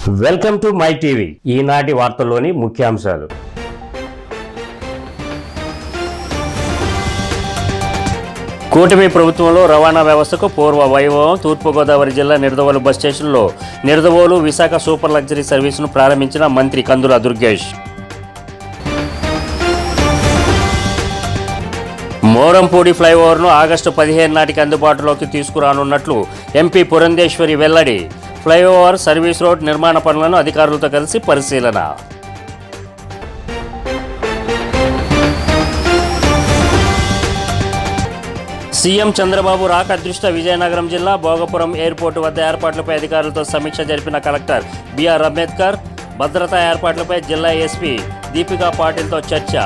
Welcome to my TV. ఈనాటి వార్తల్లోని ముఖ్యాంశాలు. కూటమి ప్రభుత్వంలో రవాణా వ్యవస్థకు పూర్వ వైభవం. తూర్పుగోదావరి జిల్లా నిడదవోలు బస్ స్టేషన్లో నిడదవోలు విశాఖ సూపర్ లగ్జరీ సర్వీసును ప్రారంభించిన మంత్రి కందుల దుర్గేష్. మోరంపూడి ఫ్లైఓవర్ను ఆగస్టు 15 నాటికి అందుబాటులోకి తీసుకురానున్నట్లు ఎంపీ పురంధేశ్వరి వెల్లడి. ఫ్లైఓవర్, సర్వీస్ రోడ్ నిర్మాణ పనులను అధికారులతో కలిసి పరిశీలన. సీఎం చంద్రబాబు రాక దృష్ట్యా విజయనగరం జిల్లా భోగపురం ఎయిర్పోర్టు వద్ద ఏర్పాట్లపై అధికారులతో సమీక్ష జరిపిన కలెక్టర్ బిఆర్ అంబేద్కర్. భద్రతా ఏర్పాట్లపై జిల్లా ఎస్పీ దీపికా పాటిల్తో చర్చ.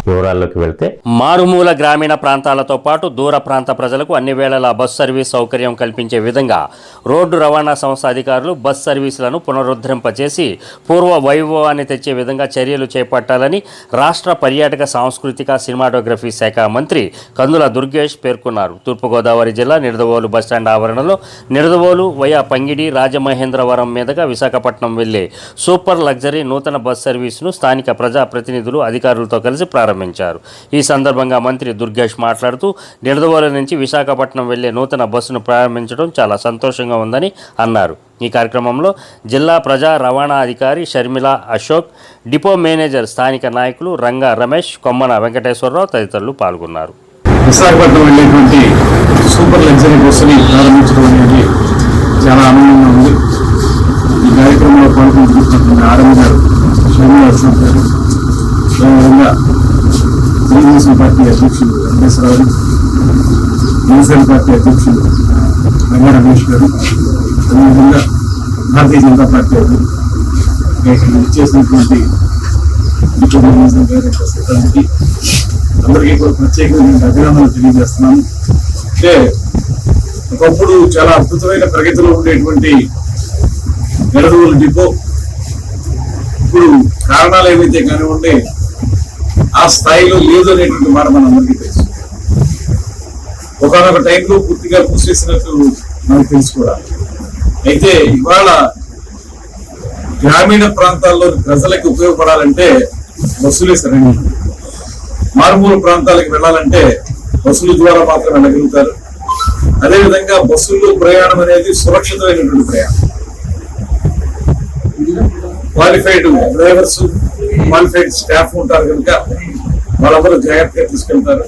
వివరాల్లోకి వెళ్తే, మారుమూల గ్రామీణ ప్రాంతాలతో పాటు దూర ప్రాంత ప్రజలకు అన్ని వేళలా బస్ సర్వీస్ సౌకర్యం కల్పించే విధంగా రోడ్డు రవాణా సంస్థ అధికారులు బస్ సర్వీసులను పునరుద్ధరింపచేసి పూర్వ వైభవాన్ని తెచ్చే విధంగా చర్యలు చేపట్టాలని రాష్ట్ర పర్యాటక సాంస్కృతిక సినిమాటోగ్రఫీ శాఖ మంత్రి కందుల దుర్గేష్ పేర్కొన్నారు. తూర్పుగోదావరి జిల్లా నిడదవోలు బస్టాండ్ ఆవరణలో నిడదవోలు వయా పంగిడి రాజమహేంద్రవరం మీదుగా విశాఖపట్నం వెళ్లే సూపర్ లగ్జరీ నూతన బస్ సర్వీసును స్థానిక ప్రజాప్రతినిధులు అధికారులతో కలిసి ప్రారంభించారు. ఈ సందర్భంగా మంత్రి దుర్గేష్ మాట్లాడుతూ నిడదవోలు నుంచి విశాఖపట్నం వెళ్లే నూతన బస్సును ప్రారంభించడం చాలా సంతోషంగా ఉందని అన్నారు. ఈ కార్యక్రమంలో జిల్లా ప్రజా రవాణా అధికారి షర్మిల అశోక్, డిపో మేనేజర్, స్థానిక నాయకులు రంగా రమేష్, కొమ్మన వెంకటేశ్వరరావు తదితరులు పాల్గొన్నారు. విశాఖపట్నం వెళ్ళేటువంటి సూపర్ లగ్జరీ బస్సుని ప్రారంభించడం అనేది చాలా ఆనందంగా ఉంది. ఈ కార్యక్రమంలో పాల్గొంటున్నటువంటి ఆర్ఎం గారు షర్మిల అశోక్ గారు, అదేవిధంగా తెలుగుదేశం పార్టీ అధ్యక్షులు వెంకటేశ్వరరావు, జనసేన పార్టీ అధ్యక్షులు రంగా రమేష్ గారు, అదేవిధంగా భారతీయ జనతా పార్టీ ఇచ్చేసినటువంటి అందరికీ కూడా ప్రత్యేకమైన అభినందనలు తెలియజేస్తున్నాను. అంటే ఒకప్పుడు చాలా అద్భుతమైన ప్రగతిలో ఉండేటువంటి నిడదవోలు డిపో ఇప్పుడు కారణాలు ఏవైతే కానివ్వండి ఆ స్థాయిలో లేదు అనేటువంటి మాట మనందరికీ తెలుసు. ఒకనొక టైంలో పూర్తిగా మూసేసినట్టు మనకు తెలుసు కూడా. అయితే ఇవాళ గ్రామీణ ప్రాంతాల్లో ప్రజలకు ఉపయోగపడాలంటే బస్సులే సరైన. మారుమూల ప్రాంతాలకు వెళ్ళాలంటే బస్సుల ద్వారా మాత్రం వెళ్ళగలుగుతారు. అదేవిధంగా బస్సుల్లో ప్రయాణం అనేది సురక్షితమైనటువంటి ప్రయాణం. క్వాలిఫైడ్ డ్రైవర్స్, క్వాలిఫైడ్ స్టాఫ్ ఉంటారు కనుక వాళ్ళందరూ జాగ్రత్తగా తీసుకెళ్తారు.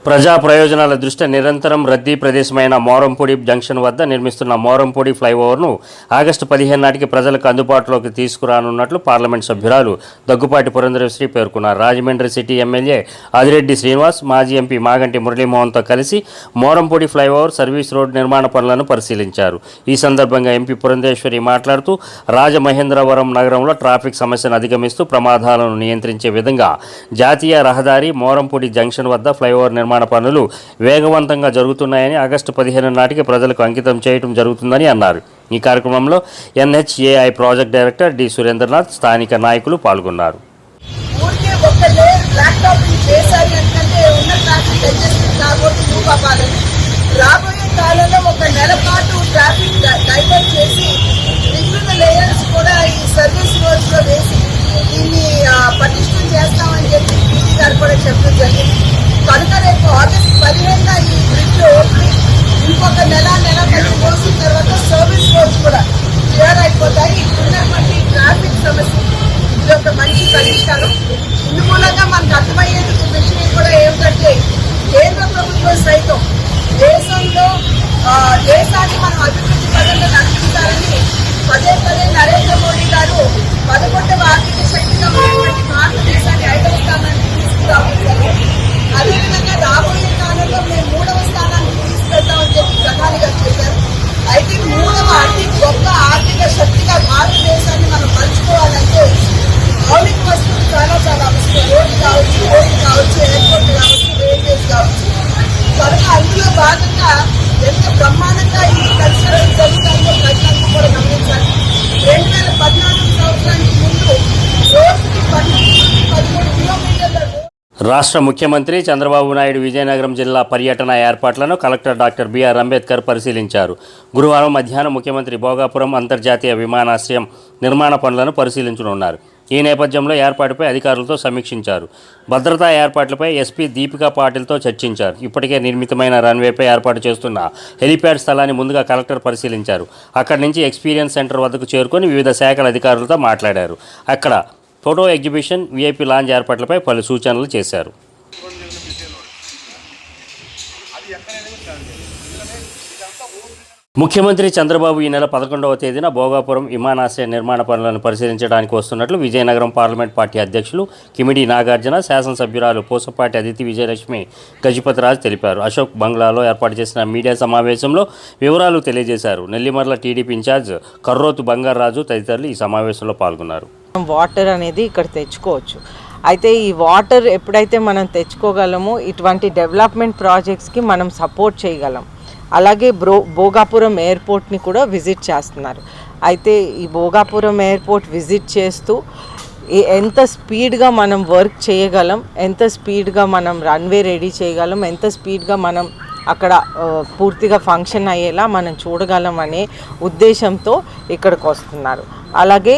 ప్రజా ప్రయోజనాల దృష్ట్యా నిరంతరం రద్దీ ప్రదేశమైన మోరంపూడి జంక్షన్ వద్ద నిర్మిస్తున్న మోరంపూడి ఫ్లైఓవర్ను ఆగస్టు 15 నాటికి ప్రజలకు అందుబాటులోకి తీసుకురానున్నట్లు పార్లమెంట్ సభ్యురాలు దగ్గుపాటి పురంధేశ్వరి పేర్కొన్నారు. రాజమండ్రి సిటీ ఎమ్మెల్యే ఆదిరెడ్డి శ్రీనివాస్, మాజీ ఎంపీ మాగంటి మురళీమోహన్తో కలిసి మోరంపూడి ఫ్లైఓవర్, సర్వీస్ రోడ్ నిర్మాణ పనులను పరిశీలించారు. ఈ సందర్భంగా ఎంపీ పురంధేశ్వరి మాట్లాడుతూ రాజమహేంద్రవరం నగరంలో ట్రాఫిక్ సమస్యను అధిగమిస్తూ ప్రమాదాలను నియంత్రించే విధంగా జాతీయ రహదారి మోరంపూడి జంక్షన్ వద్ద ఫ్లైఓవర్ నిర్మాణ పనులు వేగవంతంగా జరుగుతున్నాయని, ఆగస్టు 15 నాటికి ప్రజలకు అంకితం చేయడం జరుగుతుందని అన్నారు. ఈ కార్యక్రమంలో NHAI project director D Surendranath, స్థానిక నాయకులు పాల్గొన్నారు. రాబోయే కాలంలో ఒక నెల పాటు ట్రాఫిక్ డైవర్ట్ చేసి మిగిలిన లేయర్స్ కూడా ఈ సర్వీస్ రోడ్స్ లో వేసి దీన్ని పటిష్టం చేస్తామని చెప్పి పీడీ గారు కూడా చెప్పడం జరిగింది. కనుక రేపు ఆగస్టు 15 ఈ బ్రిడ్జ్ ఓపెనింగ్, ఇంకొక నెల 10 రోజుల తర్వాత సర్వీస్ రోడ్స్ కూడా క్లియర్ అయిపోతాయి. ఇప్పుడున్నటువంటి ట్రాఫిక్ సమస్య ఇది ఒక మంచి పరిష్కారం. ఇందు మూలంగా మనకు అర్థమయ్యేందుకు విషయం కూడా ఏమిటంటే కేంద్ర ప్రభుత్వం సైతం దేశంలో దేశాన్ని మనం అభివృద్ధి పదంలో నడిపిస్తారని పదే నరేంద్ర మోడీ గారు 11వ ఆర్థిక శక్తిగా ఉన్నటువంటి భారతదేశాన్ని 5వ స్థానానికి తీసుకురావాలి. అదేవిధంగా రాబోయే కాలంలో మేము 3వ స్థానానికి తీసుకెళ్తామని చెప్పి ప్రధాని గారు చెప్పారు. అయితే 3వ అతి గొప్ప ఆర్థిక శక్తిగా భారతదేశాన్ని మనం మలుచుకోవాలంటే మౌలిక వస్తువులు చాలా అవసరం. రోడ్డు కావచ్చు, ఎయిర్పోర్ట్ కావచ్చు, రైల్వేస్ కావచ్చు. కనుక అందులో భాగంగా ఎంత బ్రహ్మాండంగా ఈ కల్చరల్ జరుగుతుందో ప్రజలంతా కూడా గమనించాలి. 2014 సంవత్సరానికి ముందు రోజుకి 12 13 కిలోమీటర్ల రాష్ట్ర ముఖ్యమంత్రి చంద్రబాబు నాయుడు విజయనగరం జిల్లా పర్యటన ఏర్పాట్లను కలెక్టర్ డాక్టర్ బిఆర్ అంబేద్కర్ పరిశీలించారు. గురువారం మధ్యాహ్నం ముఖ్యమంత్రి భోగాపురం అంతర్జాతీయ విమానాశ్రయం నిర్మాణ పనులను పరిశీలించనున్నారు. ఈ నేపథ్యంలో ఏర్పాటుపై అధికారులతో సమీక్షించారు. భద్రతా ఏర్పాట్లపై ఎస్పీ దీపికా పాటిల్తో చర్చించారు. ఇప్పటికే నిర్మితమైన రన్వేపై ఏర్పాటు చేస్తున్న హెలీప్యాడ్ స్థలాన్ని ముందుగా కలెక్టర్ పరిశీలించారు. అక్కడి నుంచి ఎక్స్పీరియన్స్ సెంటర్ వద్దకు చేరుకొని వివిధ శాఖల అధికారులతో మాట్లాడారు. అక్కడ ఫోటో ఎగ్జిబిషన్, వీఐపీ లాంజ్ ఏర్పాట్లపై పలు సూచనలు చేశారు. ముఖ్యమంత్రి చంద్రబాబు ఈ నెల 11వ తేదీన భోగాపురం విమానాశ్రయ నిర్మాణ పనులను పరిశీలించడానికి వస్తున్నట్లు విజయనగరం పార్లమెంట్ పార్టీ అధ్యక్షులు కిమిడి నాగార్జున, శాసనసభ్యురాలు పూసపాటి అదితి విజయలక్ష్మి గజపతిరాజు తెలిపారు. అశోక్ బంగ్లాలో ఏర్పాటు చేసిన మీడియా సమావేశంలో వివరాలు తెలియజేశారు. నెల్లిమర్ల టీడీపీ ఇన్ఛార్జ్ కర్రోతు బంగారాజు తదితరులు ఈ సమావేశంలో పాల్గొన్నారు. వాటర్ అనేది ఇక్కడ తెచ్చుకోవచ్చు. అయితే ఈ వాటర్ ఎప్పుడైతే మనం తెచ్చుకోగలమో ఇటువంటి డెవలప్మెంట్ ప్రాజెక్ట్స్కి మనం సపోర్ట్ చేయగలం. అలాగే భోగాపురం ఎయిర్పోర్ట్ని కూడా విజిట్ చేస్తున్నారు. అయితే ఈ భోగాపురం ఎయిర్పోర్ట్ విజిట్ చేస్తూ ఎంత స్పీడ్గా మనం వర్క్ చేయగలం, ఎంత స్పీడ్గా మనం రన్వే రెడీ చేయగలం, ఎంత స్పీడ్గా మనం అక్కడ పూర్తిగా ఫంక్షన్ అయ్యేలా మనం చూడగలం అనే ఉద్దేశంతో ఇక్కడికి వస్తున్నారు. అలాగే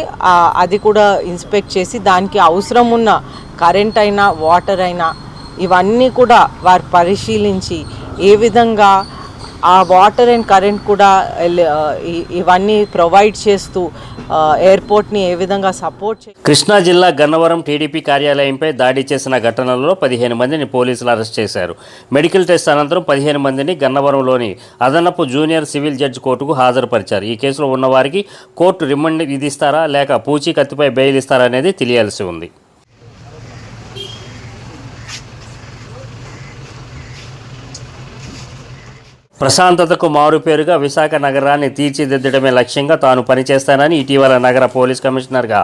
అది కూడా ఇన్స్పెక్ట్ చేసి దానికి అవసరం ఉన్న కరెంట్ అయినా వాటర్ అయినా ఇవన్నీ కూడా వారు పరిశీలించి ఏ విధంగా ఆ వాటర్ అండ్ కరెంట్ కూడా ఇవన్నీ ప్రొవైడ్ చేస్తూ ఎయిర్పోర్ట్ని ఏ విధంగా సపోర్ట్ కృష్ణా జిల్లా గన్నవరం టీడీపీ కార్యాలయంపై దాడి చేసిన ఘటనలో 15 మందిని పోలీసులు అరెస్ట్ చేశారు. మెడికల్ టెస్ట్ అనంతరం 15 మందిని గన్నవరంలోని అదనపు జూనియర్ సివిల్ జడ్జి కోర్టుకు హాజరుపరిచారు. ఈ కేసులో ఉన్నవారికి కోర్టు రిమాండ్ విధిస్తారా లేక పూచీకత్తుపై బెయిల్ ఇస్తారా అనేది తెలియాల్సి ఉంది. ప్రశాంతతకు మారుపేరుగా విశాఖ నగరాన్ని తీర్చిదిద్దడమే లక్ష్యంగా తాను పనిచేస్తానని ఇటీవల నగర పోలీస్ కమిషనర్గా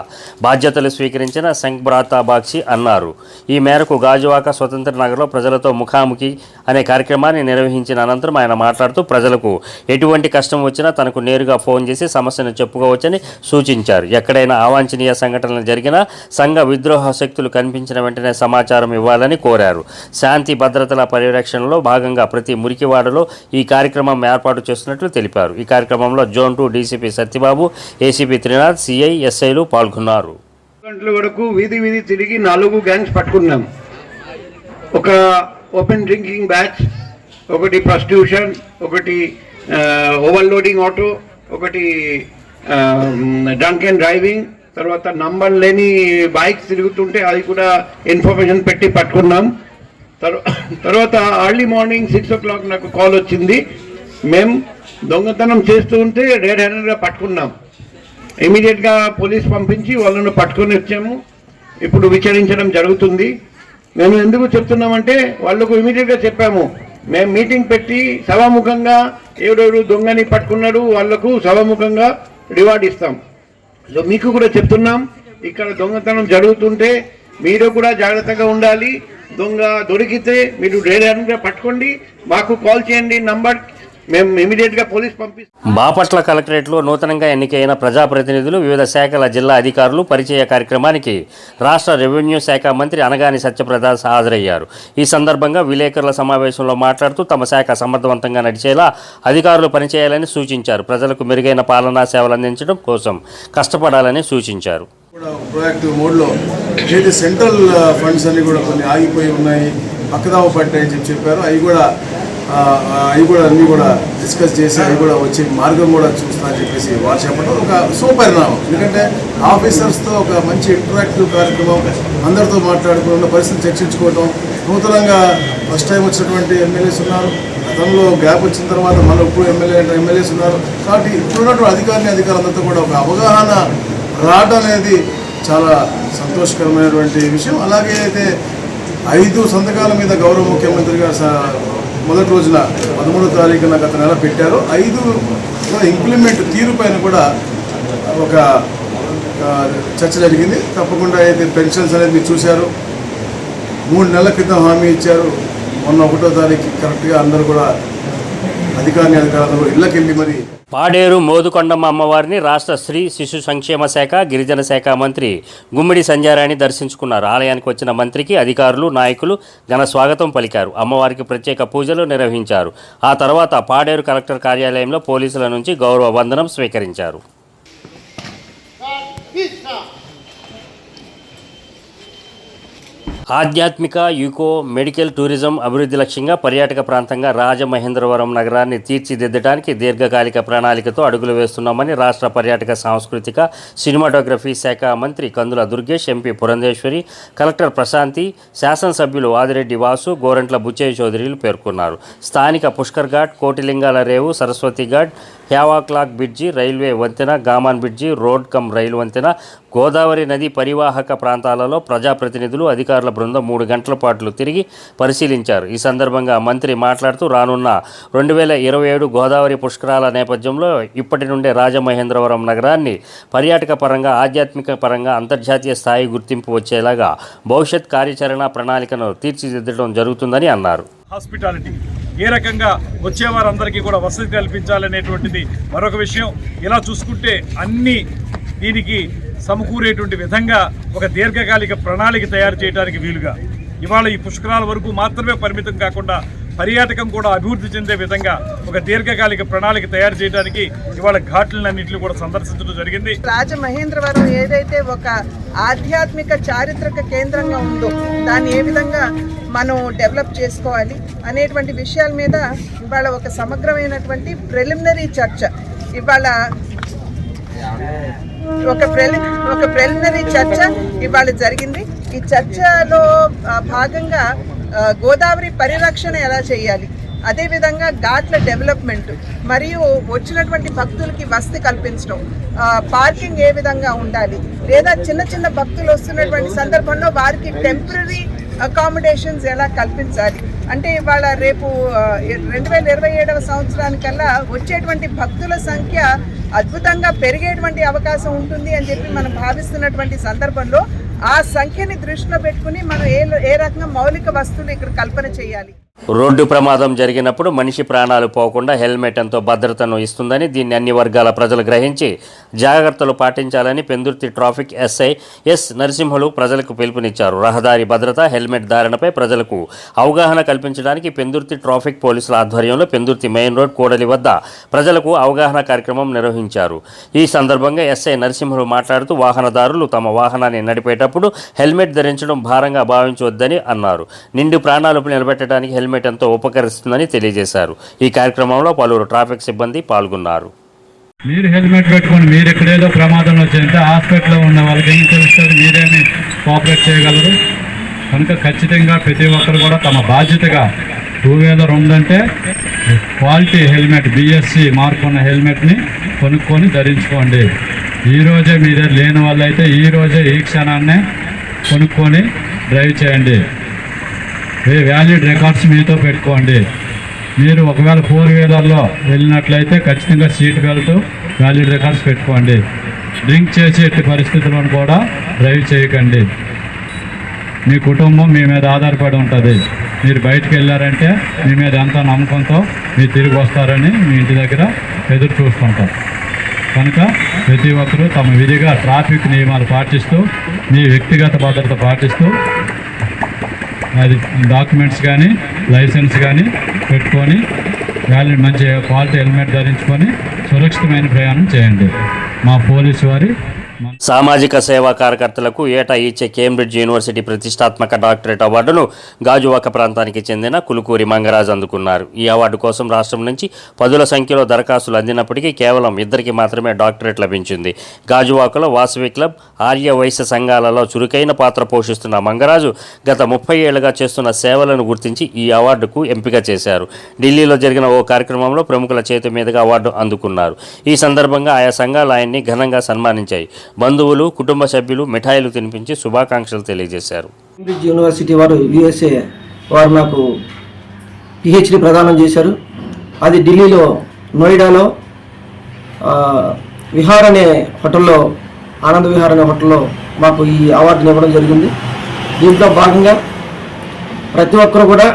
బాధ్యతలు స్వీకరించిన సంగ్బ్రాతా బాక్షి అన్నారు. ఈ మేరకు గాజువాక స్వతంత్ర నగర్లో ప్రజలతో ముఖాముఖి అనే కార్యక్రమాన్ని నిర్వహించిన అనంతరం ఆయన మాట్లాడుతూ ప్రజలకు ఎటువంటి కష్టం వచ్చినా తనకు నేరుగా ఫోన్ చేసి సమస్యను చెప్పుకోవచ్చని సూచించారు. ఎక్కడైనా అవాంఛనీయ సంఘటనలు జరిగినా సంఘ విద్రోహ శక్తులు కనిపించిన వెంటనే సమాచారం ఇవ్వాలని కోరారు. శాంతి భద్రతల పరిరక్షణలో భాగంగా ప్రతి మురికివాడలో ఈ కార్యక్రమం ఏర్పాటు చేస్తున్నట్లు తెలిపారు. ఈ కార్యక్రమంలో zone 2 DCP Satyababu, ACP Trinath, CI, ఎస్ఐలు పాల్గొన్నారు. గంటల వరకు వీధి తిరిగి 4 గ్యాంగ్స్ పట్టుకున్నాం. ఒక ఓపెన్ డ్రింకింగ్ బ్యాచ్, ఒకటి ప్రాస్టిట్యూషన్, ఒకటి ఓవర్లోడింగ్ ఆటో, ఒకటి డ్రంక్ అండ్ డ్రైవింగ్, తర్వాత నంబర్ లేని బైక్స్ తిరుగుతుంటే అది కూడా ఇన్ఫర్మేషన్ పెట్టి పట్టుకున్నాం. తర్వాత ఎర్లీ మార్నింగ్ 6 o'clock నాకు కాల్ వచ్చింది. మేము దొంగతనం చేస్తూ ఉంటే రెడ్ హ్యాండెడ్గా పట్టుకున్నాం. ఇమీడియట్గా పోలీస్ పంపించి వాళ్ళను పట్టుకొని వచ్చాము. ఇప్పుడు విచారించడం జరుగుతుంది. మేము ఎందుకు చెప్తున్నామంటే వాళ్ళకు ఇమీడియట్గా చెప్పాము, మేము మీటింగ్ పెట్టి సభాముఖంగా ఎవరెవరు దొంగని పట్టుకున్నాడు వాళ్లకు సభాముఖంగా రివార్డ్ ఇస్తాం. సో మీకు కూడా చెప్తున్నాం, ఇక్కడ దొంగతనం జరుగుతుంటే మీరు కూడా జాగ్రత్తగా ఉండాలి. దొంగ దొరికితే మీరు రేడియోగా పట్టుకోండి, మాకు కాల్ చేయండి నంబర్, మేము ఇమీడియట్గా పోలీస్ పంపిస్తాం. బాపట్ల కలెక్టరేట్లో నూతనంగా ఎన్నికైన ప్రజాప్రతినిధులు, వివిధ శాఖల జిల్లా అధికారులు పరిచయ కార్యక్రమానికి రాష్ట్ర రెవెన్యూ శాఖ మంత్రి అనగాని సత్యప్రసాద్ హాజరయ్యారు. ఈ సందర్భంగా విలేకరుల సమావేశంలో మాట్లాడుతూ తమ శాఖ సమర్థవంతంగా నడిచేలా అధికారులు పనిచేయాలని సూచించారు. ప్రజలకు మెరుగైన పాలనా సేవలు అందించడం కోసం కష్టపడాలని సూచించారు. ప్రొయాక్టివ్ మోడ్లో ఏది సెంట్రల్ ఫండ్స్ అన్ని కూడా కొన్ని ఆగిపోయి ఉన్నాయి, పక్కదావ పట్టాయని చెప్పారు. అవి కూడా అన్నీ కూడా డిస్కస్ చేసి అవి కూడా వచ్చే మార్గం కూడా చూస్తానని చెప్పేసి వారు చెప్పడం ఒక శుభపరిణామం. ఎందుకంటే ఆఫీసర్స్తో ఒక మంచి ఇంటరాక్టివ్ కార్యక్రమం, అందరితో మాట్లాడుకున్న పరిస్థితి చర్చించుకోవడం. నూతనంగా ఫస్ట్ టైం వచ్చినటువంటి ఎమ్మెల్యేస్ ఉన్నారు, గతంలో గ్యాప్ వచ్చిన తర్వాత మళ్ళీ ఇప్పుడు ఎమ్మెల్యేస్ ఉన్నారు. కాబట్టి ఇప్పుడున్నటువంటి అధికారులందరితో కూడా ఒక అవగాహన రావడం అనేది చాలా సంతోషకరమైనటువంటి విషయం. అలాగే అయితే 5 సంతకాల మీద గౌరవ ముఖ్యమంత్రి గారు మొదటి రోజున 13వ తారీఖున గత నెల పెట్టారు. 5 ఇంప్లిమెంట్ తీరు పైన కూడా ఒక చర్చ జరిగింది. తప్పకుండా అయితే పెన్షన్స్ అనేది మీరు చూశారు, 3 నెలల క్రితం హామీ ఇచ్చారు. మొన్న 1వ తారీఖు కరెక్ట్గా అందరూ కూడా అధికారులందరూ ఇళ్ళకెళ్ళి మరి పాడేరు మోదుకొండమ్మ అమ్మవారిని రాష్ట్ర స్త్రీ శిశు సంక్షేమ శాఖ గిరిజన శాఖ మంత్రి గుమ్మిడి సంధ్యారాణి దర్శించుకున్నారు. ఆలయానికి వచ్చిన మంత్రికి అధికారులు నాయకులు ఘన స్వాగతం పలికారు. అమ్మవారికి ప్రత్యేక పూజలు నిర్వహించారు. ఆ తర్వాత పాడేరు కలెక్టర్ కార్యాలయంలో పోలీసుల నుంచి గౌరవ వందనం స్వీకరించారు. ఆధ్యాత్మిక యుకో మెడికల్ టూరిజం అభివృద్ధి లక్ష్యంగా పర్యాటక ప్రాంతంగా రాజమహేంద్రవరం నగరాన్ని తీర్చిదిద్దడానికి దీర్ఘకాలిక ప్రణాళికతో అడుగులు వేస్తున్నామని రాష్ట్ర పర్యాటక సాంస్కృతిక సినిమాటోగ్రఫీ శాఖ మంత్రి కందుల దుర్గేష్, ఎంపీ పురంధేశ్వరి, కలెక్టర్ ప్రశాంతి, శాసనసభ్యులు ఆదిరెడ్డి వాసు, గోరంట్ల బుచ్చయ్య చౌదరిలు పేర్కొన్నారు. స్థానిక పుష్కర్ ఘాట్, కోటిలింగాల రేవు, సరస్వతి ఘాట్, హ్యావాక్లాక్ బ్రిడ్జి, రైల్వే వంతెన, గామాన్ బ్రిడ్జి, రోడ్ కమ్ రైలు వంతెన, గోదావరి నది పరివాహక ప్రాంతాలలో ప్రజాప్రతినిధులు, అధికారుల బృందం 3 గంటల పాటు తిరిగి పరిశీలించారు. ఈ సందర్భంగా మంత్రి మాట్లాడుతూ రానున్న 2027 గోదావరి పుష్కరాల నేపథ్యంలో ఇప్పటి నుండే రాజమహేంద్రవరం నగరాన్ని పర్యాటక పరంగా, ఆధ్యాత్మిక పరంగా అంతర్జాతీయ స్థాయి గుర్తింపు వచ్చేలాగా భవిష్యత్ కార్యాచరణ ప్రణాళికను తీర్చిదిద్దడం జరుగుతుందని అన్నారు. హాస్పిటాలిటీ ఏ రకంగా వచ్చేవారందరికీ కూడా వసతి కల్పించాలనేటువంటిది మరొక విషయం. ఇలా చూసుకుంటే అన్ని దీనికి సమకూరేటువంటి విధంగా ఒక దీర్ఘకాలిక ప్రణాళిక తయారు చేయడానికి వీలుగా ఇవాళ ఈ పుష్కరాల వరకు మాత్రమే పరిమితం కాకుండా పర్యాటకం కూడా అభివృద్ధి చెందే విధంగా ఒక దీర్ఘకాలిక ప్రణాళిక తయారు చేయడానికి ఇవాళ ఘాట్లన్నింటినీ కూడా సందర్శించడం జరిగింది. రాజమహేంద్రవరం ఏదైతే ఒక ఆధ్యాత్మిక చారిత్రక కేంద్రంగా ఉందో దాన్ని ఏ విధంగా మనం డెవలప్ చేసుకోవాలి అనేటువంటి విషయాల మీద ఇవాళ ఒక సమగ్రమైనటువంటి ప్రిలిమినరీ చర్చ ఇవాళ ఒక ప్రిలిమినరీ చర్చ ఇవాళ జరిగింది. ఈ చర్చలో భాగంగా గోదావరి పరిరక్షణ ఎలా చేయాలి, అదేవిధంగా ఘాట్ల డెవలప్మెంట్ మరియు వచ్చినటువంటి భక్తులకి వసతి కల్పించడం, పార్కింగ్ ఏ విధంగా ఉండాలి, లేదా చిన్న చిన్న భక్తులు వస్తున్నటువంటి సందర్భంలో వారికి టెంపరరీ అకామిడేషన్స్ ఎలా కల్పించాలి. అంటే ఇవాళ రేపు 2027 సంవత్సరానికల్లా వచ్చేటువంటి భక్తుల సంఖ్య అద్భుతంగా పెరిగేటువంటి అవకాశం ఉంటుంది అని చెప్పి మనం భావిస్తున్నటువంటి సందర్భంలో ఆ సంఖ్యని దృష్టిలో పెట్టుకుని మనం ఏ రకంగా మౌలిక వస్తువులు ఇక్కడ కల్పన చేయాలి. రోడ్డు ప్రమాదం జరిగినప్పుడు మనిషి ప్రాణాలు పోకుండా హెల్మెట్ ఎంతో భద్రతను ఇస్తుందని, దీన్ని అన్ని వర్గాల ప్రజలు గ్రహించి జాగ్రత్తలు పాటించాలని Pendurthi traffic SI S Narasimhulu ప్రజలకు పిలుపునిచ్చారు. రహదారి భద్రత, హెల్మెట్ ధారణపై ప్రజలకు అవగాహన కల్పించడానికి పెందుర్తి ట్రాఫిక్ పోలీసుల ఆధ్వర్యంలో పెందుర్తి మెయిన్ రోడ్ కూడలి వద్ద ప్రజలకు అవగాహన కార్యక్రమం నిర్వహించారు. ఈ సందర్భంగా ఎస్ఐ నరసింహులు మాట్లాడుతూ వాహనదారులు తమ వాహనాన్ని నడిపేటప్పుడు హెల్మెట్ ధరించడం భారంగా భావించవద్దని అన్నారు. నిండు ప్రాణాలు నిలబెట్టడానికి హెల్మెట్ ఎంతో ఉపకరిస్తుందని తెలియజేశారు. ఈ కార్యక్రమంలో పలువురు ట్రాఫిక్ సిబ్బంది పాల్గొన్నారు. మీరు హెల్మెట్ పెట్టుకొని మీరు ఎక్కడేదో ప్రమాదం వచ్చింటే హాస్పిటల్లో ఉన్న వాళ్ళకి ఏం తెలుస్తుంది, మీరేమి కోఆపరేట్ చేయగలరు. కనుక ఖచ్చితంగా ప్రతి ఒక్కరు కూడా తమ బాధ్యతగా 2 వీలర్ ఉందంటే క్వాలిటీ హెల్మెట్, బిఎస్సి మార్క్ ఉన్న హెల్మెట్ని కొనుక్కొని ధరించుకోండి. ఈరోజే మీ దగ్గర లేని వాళ్ళైతే ఈరోజే ఈ క్షణాన్నే కొనుక్కొని డ్రైవ్ చేయండి. వ్యాలిడ్ రికార్డ్స్ మీతో పెట్టుకోండి. మీరు ఒకవేళ 4 వీలర్లో వెళ్ళినట్లయితే ఖచ్చితంగా సీట్ బెల్ట్, వ్యాలిడ్ రికార్డ్స్ పెట్టుకోండి. డ్రింక్ చేసి ఎట్టి పరిస్థితులను కూడా డ్రైవ్ చేయకండి. మీ కుటుంబం మీ మీద ఆధారపడి ఉంటుంది. మీరు బయటకు వెళ్ళారంటే మీ మీద ఎంత నమ్మకంతో మీరు తిరిగి వస్తారని మీ ఇంటి దగ్గర ఎదురు చూస్తుంటారు. కనుక ప్రతి ఒక్కరూ తమ విధిగా ట్రాఫిక్ నియమాలు పాటిస్తూ, మీ వ్యక్తిగత భద్రత పాటిస్తూ అది డాక్యుమెంట్స్ కానీ లైసెన్స్ కానీ పెట్టుకొని వ్యాలిడ్ మంచి క్వాలిటీ హెల్మెట్ ధరించుకొని సురక్షితమైన ప్రయాణం చేయండి. మా పోలీసు వారి సామాజిక సేవా కార్యకర్తలకు ఏటా ఇచ్చే కేంబ్రిడ్జ్ యూనివర్సిటీ ప్రతిష్టాత్మక డాక్టరేట్ అవార్డును గాజువాక ప్రాంతానికి చెందిన కులుకూరి మంగరాజ్ అందుకున్నారు. ఈ అవార్డు కోసం రాష్ట్రం నుంచి 10ల సంఖ్యలో దరఖాస్తులు అందినప్పటికీ కేవలం 2కి మాత్రమే డాక్టరేట్ లభించింది. గాజువాకలో వాసవి క్లబ్, ఆర్య వైశ్య సంఘాలలో చురుకైన పాత్ర పోషిస్తున్న మంగరాజు గత 30 ఏళ్లుగా చేస్తున్న సేవలను గుర్తించి ఈ అవార్డుకు ఎంపిక చేశారు. ఢిల్లీలో జరిగిన ఓ కార్యక్రమంలో ప్రముఖుల చేతి మీదుగా అవార్డు అందుకున్నారు. ఈ సందర్భంగా ఆయా సంఘాలు ఆయన్ని ఘనంగా సన్మానించాయి. బంధువులు, కుటుంబ సభ్యులు మిఠాయిలు తినిపించి శుభాకాంక్షలు తెలియజేశారు. కేంబ్రిడ్జ్ యూనివర్సిటీ వారు USA వారు నాకు PhD ప్రదానం చేశారు. అది ఢిల్లీలో నోయిడాలో విహార్ అనే హోటల్లో, ఆనంద్ విహార్ అనే హోటల్లో మాకు ఈ అవార్డుని ఇవ్వడం జరిగింది. దీంట్లో భాగంగా ప్రతి ఒక్కరు కూడా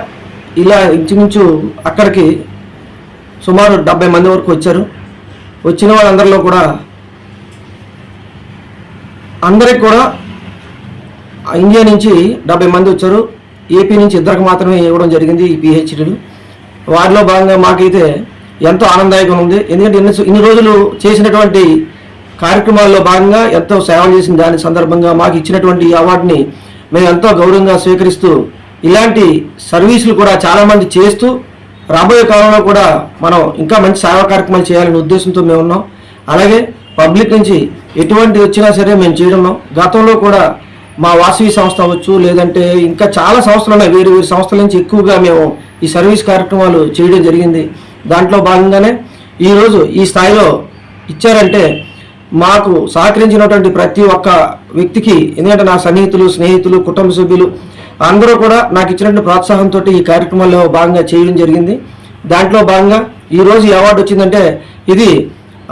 ఇలా ఇంచుమించు అక్కడికి సుమారు 70 మంది వరకు వచ్చారు. వచ్చిన వాళ్ళందరిలో కూడా అందరికి కూడా ఇండియా నుంచి 70 మంది వచ్చారు. ఏపీ నుంచి 2 మాత్రమే ఇవ్వడం జరిగింది ఈ పిహెచ్డీలు. వారిలో భాగంగా మాకైతే ఎంతో ఆనందదాయకంగా ఉంది. ఎందుకంటే ఇన్ని రోజులు చేసినటువంటి కార్యక్రమాల్లో భాగంగా ఎంతో సేవలు చేసిన దాని సందర్భంగా మాకు ఇచ్చినటువంటి ఈ అవార్డుని మేము ఎంతో గౌరవంగా స్వీకరిస్తూ ఇలాంటి సర్వీసులు కూడా చాలామంది చేస్తూ రాబోయే కాలంలో కూడా మనం ఇంకా మంచి సేవా కార్యక్రమాలు చేయాలనే ఉద్దేశంతో మేము ఉన్నాం. అలాగే పబ్లిక్ నుంచి ఎటువంటి వచ్చినా సరే మేము చేయడం. గతంలో కూడా మా వాసవి సంస్థ అవ్వచ్చు, లేదంటే ఇంకా చాలా సంస్థలు ఉన్నాయి, వేరు వేరు సంస్థల నుంచి ఎక్కువగా మేము ఈ సర్వీస్ కార్యక్రమాలు చేయడం జరిగింది. దాంట్లో భాగంగానే ఈరోజు ఈ స్థాయిలో ఇచ్చారంటే మాకు సహకరించినటువంటి ప్రతి ఒక్క వ్యక్తికి, ఎందుకంటే నా సన్నిహితులు, స్నేహితులు, కుటుంబ సభ్యులు అందరూ కూడా నాకు ఇచ్చినటువంటి ప్రోత్సాహంతో ఈ కార్యక్రమంలో భాగంగా చేయడం జరిగింది. దాంట్లో భాగంగా ఈరోజు ఈ అవార్డు వచ్చిందంటే ఇది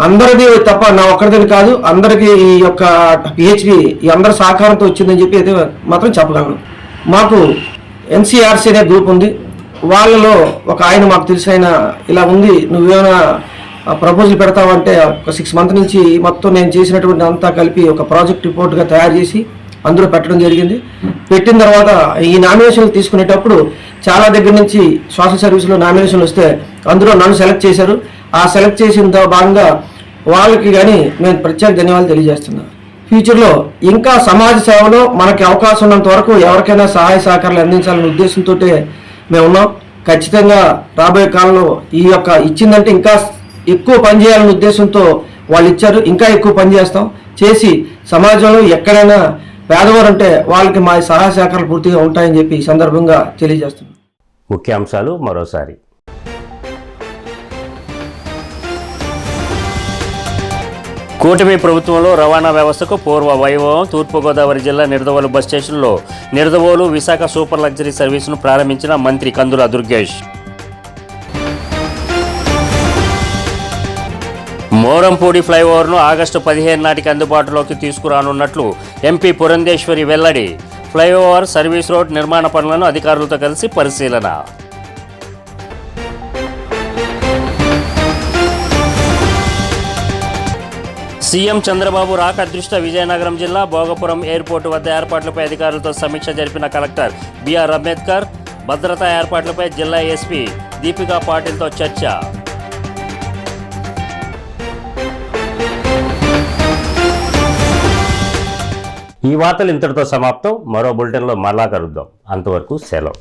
అందరిది తప్ప నా ఒక్కరిదని కాదు, అందరికీ ఈ యొక్క పిహెచ్డి ఈ అందరి సహకారంతో వచ్చిందని చెప్పి అయితే మాత్రం చెప్పగలను. మాకు ఎన్సీఆర్సీ అనే గ్రూప్ ఉంది. వాళ్ళలో ఒక ఆయన మాకు తెలిసిన ఆయన ఇలా ఉంది, నువ్వేమైనా ప్రపోజల్ పెడతావంటే ఒక 6 months నుంచి మొత్తం నేను చేసినటువంటి అంతా కలిపి ఒక ప్రాజెక్ట్ రిపోర్ట్గా తయారు చేసి అందులో పెట్టడం జరిగింది. పెట్టిన తర్వాత ఈ నామినేషన్లు తీసుకునేటప్పుడు చాలా దగ్గర నుంచి సోషల్ సర్వీస్లో నామినేషన్లు వస్తే అందులో నన్ను సెలెక్ట్ చేశారు. ఆ సెలెక్ట్ చేసిన భాగంగా వాళ్ళకి కానీ నేను ప్రత్యేక ధన్యవాదాలు తెలియజేస్తున్నాను. ఫ్యూచర్లో ఇంకా సమాజ సేవలో మనకి అవకాశం ఉన్నంత వరకు ఎవరికైనా సహాయ సహకారాలు అందించాలనే ఉద్దేశంతో మేము ఉన్నాం. ఖచ్చితంగా రాబోయే కాలంలో ఈ యొక్క ఇచ్చిందంటే ఇంకా ఎక్కువ పనిచేయాలనే ఉద్దేశంతో వాళ్ళు ఇచ్చారు. ఇంకా ఎక్కువ పని చేసి సమాజంలో ఎక్కడైనా పేదవారు ఉంటే వాళ్ళకి మా సహాయ సహకారాలు పూర్తిగా ఉంటాయని చెప్పి ఈ సందర్భంగా తెలియజేస్తున్నాం. ముఖ్యాంశాలు మరోసారి. కూటమి ప్రభుత్వంలో రవాణా వ్యవస్థకు పూర్వ వైభవం. తూర్పుగోదావరి జిల్లా నిడదవోలు బస్ స్టేషన్లో నిడదవోలు విశాఖ సూపర్ లగ్జరీ సర్వీసును ప్రారంభించిన మంత్రి కందుల దుర్గేష్. మోరంపూడి ఫ్లైఓవర్ను ఆగస్టు 15 నాటికి అందుబాటులోకి తీసుకురానున్నట్లు ఎంపీ పురంధేశ్వరి వెల్లడి. ఫ్లైఓవర్, సర్వీస్ రోడ్ నిర్మాణ పనులను అధికారులతో కలిసి పరిశీలన. సీఎం చంద్రబాబు రాక దృష్ట్యా విజయనగరం జిల్లా భోగపురం ఎయిర్పోర్టు వద్ద ఏర్పాట్లపై అధికారులతో సమీక్ష జరిపిన కలెక్టర్ బిఆర్ అంబేద్కర్. భద్రతా ఏర్పాట్లపై జిల్లా ఎస్పీ దీపికా పాటిల్తో చర్చ. ఈ వార్తలు ఇంతటితో సమాప్తం. మరో బులెటిన్లో మళ్ళా కలుద్దాం. అంతవరకు సెలవు.